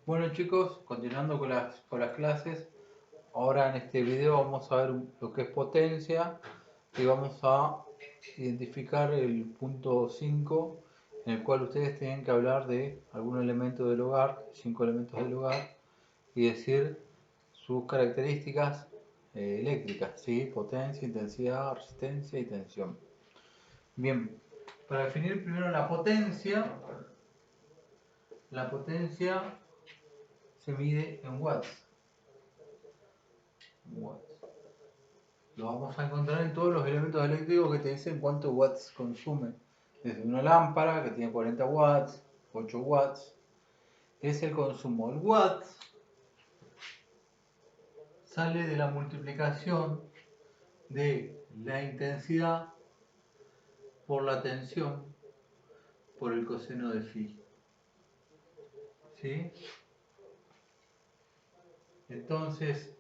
Bueno chicos, continuando con las clases, ahora en este video vamos a ver lo que es potencia y vamos a identificar el punto 5 en el cual ustedes tienen que hablar de algún elemento del hogar, 5 elementos del hogar, y decir sus características eléctricas, ¿sí? Potencia, intensidad, resistencia y tensión. Bien, para definir primero la potencia se mide en watts. Lo vamos a encontrar en todos los elementos eléctricos que te dicen cuántos watts consume. Desde una lámpara que tiene 40 watts, 8 watts, es el consumo. El watt sale de la multiplicación de la intensidad por la tensión por el coseno de phi. ¿Sí? Entonces,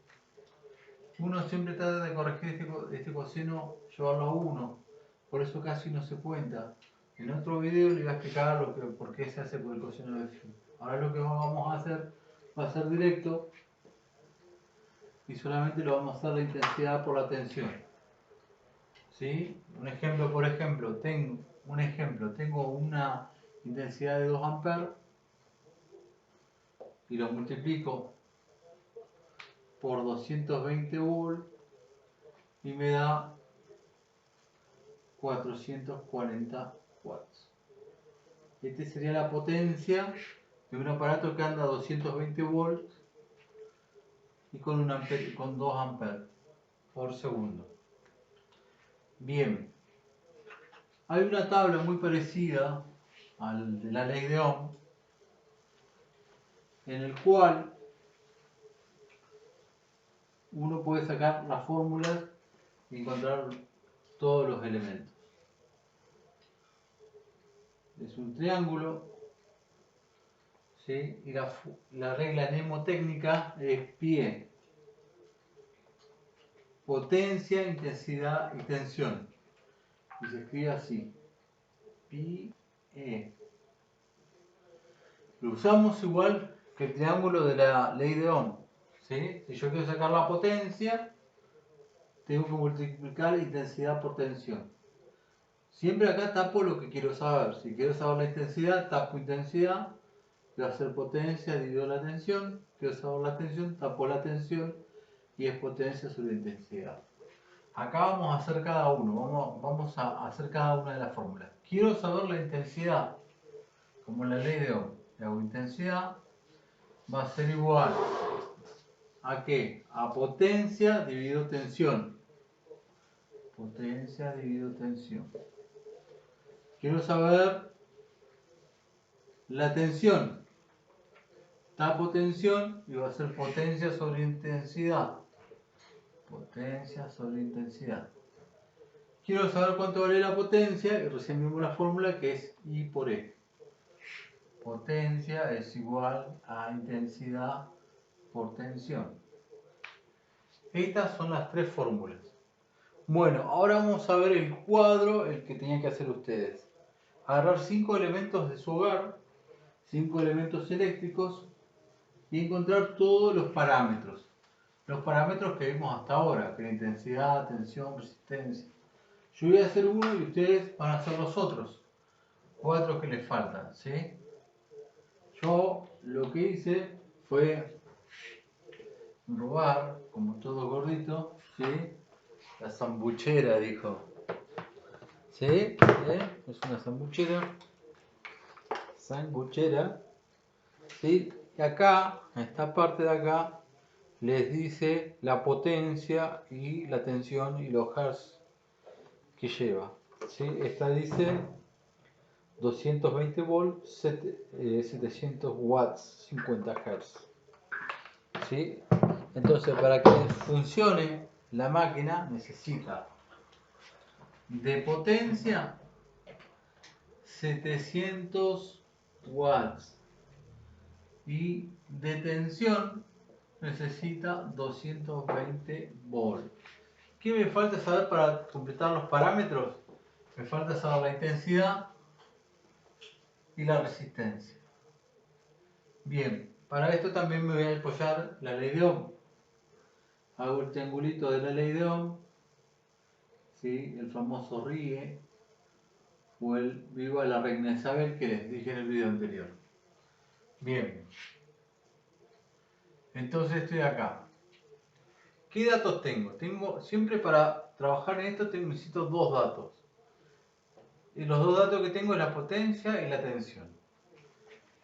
uno siempre trata de corregir este coseno, llevarlo a 1, por eso casi no se cuenta. En otro video le voy a explicar por qué se hace por el coseno de phi. Ahora lo que vamos a hacer va a ser directo y solamente lo vamos a hacer la intensidad por la tensión. ¿Sí? Un ejemplo, por ejemplo, tengo una intensidad de 2 amperes y lo multiplico por 220 volts y me da 440 watts. Esta sería la potencia de un aparato que anda a 220 volts y con 2 amperes por segundo. Bien, hay una tabla muy parecida al de la ley de Ohm, en el cual uno puede sacar las fórmulas y encontrar todos los elementos. Es un triángulo, ¿sí? Y la regla mnemotécnica es πe. Potencia, intensidad y tensión. Y se escribe así. πe. Lo usamos igual que el triángulo de la ley de Ohm. ¿Sí? Si yo quiero sacar la potencia, tengo que multiplicar intensidad por tensión. Siempre acá tapo lo que quiero saber. Si quiero saber la intensidad, tapo intensidad. Quiero hacer potencia, divido la tensión. Quiero saber la tensión, tapo la tensión. Y es potencia sobre intensidad. Acá vamos a hacer cada uno. Vamos a hacer cada una de las fórmulas. Quiero saber la intensidad. Como en la ley de Ohm. La intensidad va a ser igual ¿a qué? A potencia dividido tensión. Potencia dividido tensión. Quiero saber la tensión. Tapo tensión y va a ser potencia sobre intensidad. Potencia sobre intensidad. Quiero saber cuánto vale la potencia y recién vimos la fórmula que es I por E. Potencia es igual a intensidad por tensión. Estas son las tres fórmulas. Bueno, ahora vamos a ver el cuadro, el que tenían que hacer ustedes. Agarrar 5 elementos de su hogar, 5 elementos eléctricos y encontrar todos los parámetros. Los parámetros que vimos hasta ahora, que la intensidad, tensión, resistencia. Yo voy a hacer uno y ustedes van a hacer los otros 4 que les faltan, ¿sí? Yo lo que hice fue robar, como todo gordito, ¿sí? La sambuchera, dijo. ¿Sí? Es una sambuchera. Sanguchera. ¿Sí? Y acá, en esta parte de acá, les dice la potencia y la tensión y los hertz que lleva. ¿Sí? Esta dice 220 volts, 700 watts, 50 hertz. ¿Sí? Entonces, para que funcione la máquina necesita de potencia 700 watts y de tensión necesita 220 volts. ¿Qué me falta saber para completar los parámetros? Me falta saber la intensidad y la resistencia. Bien, Para esto también me voy a apoyar la ley de Ohm. Hago el triangulito de la ley de Ohm, ¿sí? El famoso RIE o el viva la reina Isabel que les dije en el video anterior. Bien, entonces estoy acá. ¿Qué datos tengo? Siempre para trabajar en esto necesito dos datos. Y los dos datos que tengo es la potencia y la tensión.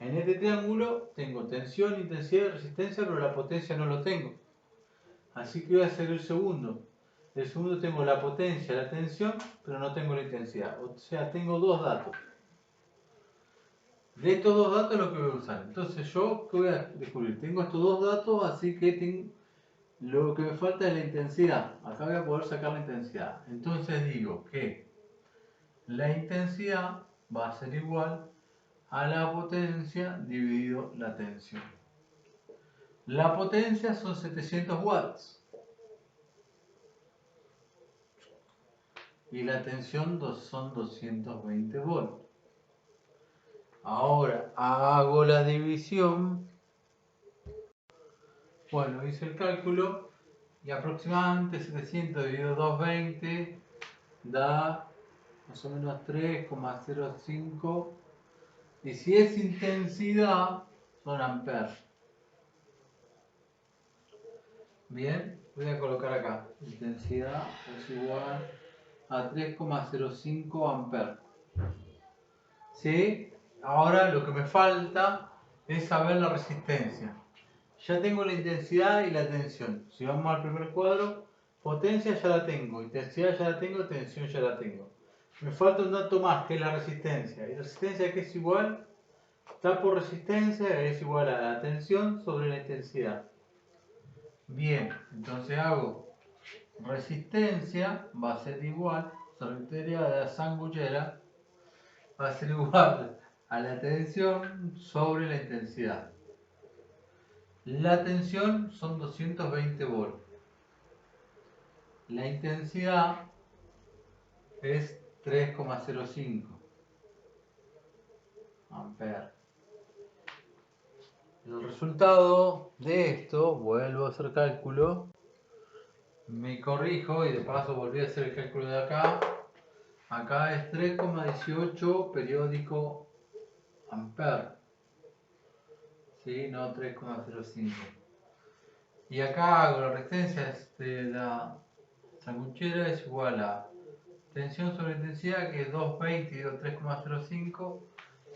En este triángulo tengo tensión, intensidad y resistencia, pero la potencia no lo tengo. Así que voy a hacer el segundo. El segundo tengo la potencia, la tensión, pero no tengo la intensidad. O sea, tengo dos datos. De estos dos datos es lo que voy a usar. Entonces yo, ¿qué voy a descubrir? Tengo estos dos datos, así que lo que me falta es la intensidad. Acá voy a poder sacar la intensidad. Entonces digo que la intensidad va a ser igual a la potencia dividido la tensión. La potencia son 700 watts. Y la tensión son 220 volts. Ahora hago la división. Bueno, hice el cálculo y aproximadamente 700 dividido 220 da más o menos 3,05. Y si es intensidad, son amperes. Bien, voy a colocar acá. Intensidad es igual a 3,05 amperes. ¿Sí? Ahora lo que me falta es saber la resistencia. Ya tengo la intensidad y la tensión. Si vamos al primer cuadro, potencia ya la tengo, intensidad ya la tengo, tensión ya la tengo. Me falta un dato más que es la resistencia. ¿Y la resistencia que es igual? Está por resistencia, es igual a la tensión sobre la intensidad. Bien, entonces hago resistencia, va a ser igual, solitaria de la sanguchera, va a ser igual a la tensión sobre la intensidad. La tensión son 220 volts. La intensidad es 3,05 amperes. El resultado de esto, vuelvo a hacer cálculo, me corrijo y de paso volví a hacer el cálculo de acá. Acá es 3,18 periódico amperes. ¿Sí? No 3,05. Y acá hago la resistencia de la sanguchera es igual a tensión sobre intensidad, que es 220 y 3,05,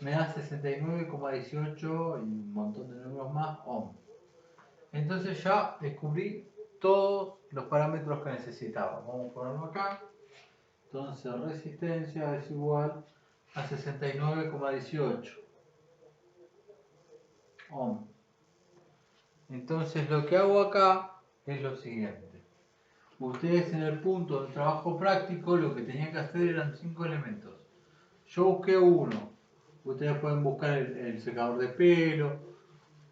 me da 69,18 y un montón de números más ohm. Entonces ya descubrí todos los parámetros que necesitaba. Vamos a ponerlo acá. Entonces resistencia es igual a 69,18 ohm. Entonces lo que hago acá es lo siguiente. Ustedes en el punto de trabajo práctico lo que tenían que hacer eran 5 elementos. Yo busqué uno. Ustedes pueden buscar el secador de pelo,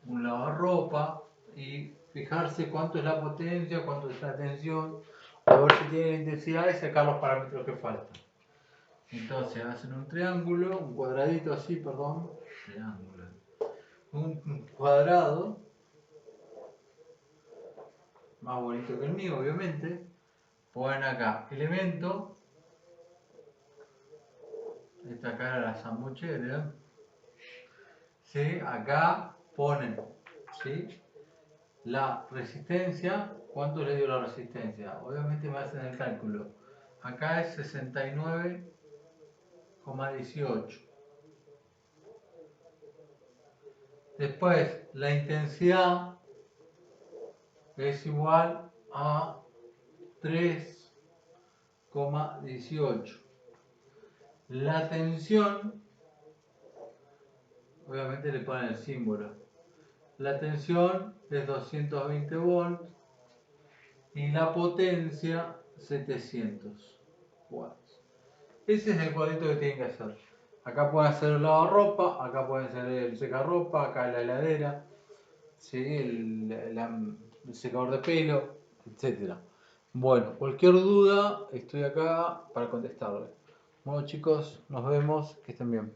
un lavarropa y fijarse cuánto es la potencia, cuánto es la tensión, a ver si tiene la intensidad y sacar los parámetros que faltan. Entonces hacen un triángulo, un cuadradito así, perdón, triángulo, un cuadrado, más bonito que el mío obviamente, ponen acá elemento, esta acá era la sanguchera, ¿sí? Acá ponen, ¿sí? La resistencia, ¿cuánto le dio la resistencia? Obviamente me hacen el cálculo. Acá es 69,18. Después, la intensidad es igual a 3,18. La tensión, obviamente le ponen el símbolo. La tensión es 220 volts y la potencia 700 watts. Ese es el cuadrito que tienen que hacer. Acá pueden hacer el lavarropa, acá pueden hacer el secarropa, acá la heladera, ¿sí? el secador de pelo, etc. Bueno, cualquier duda estoy acá para contestarle. Bueno chicos, nos vemos, que estén bien.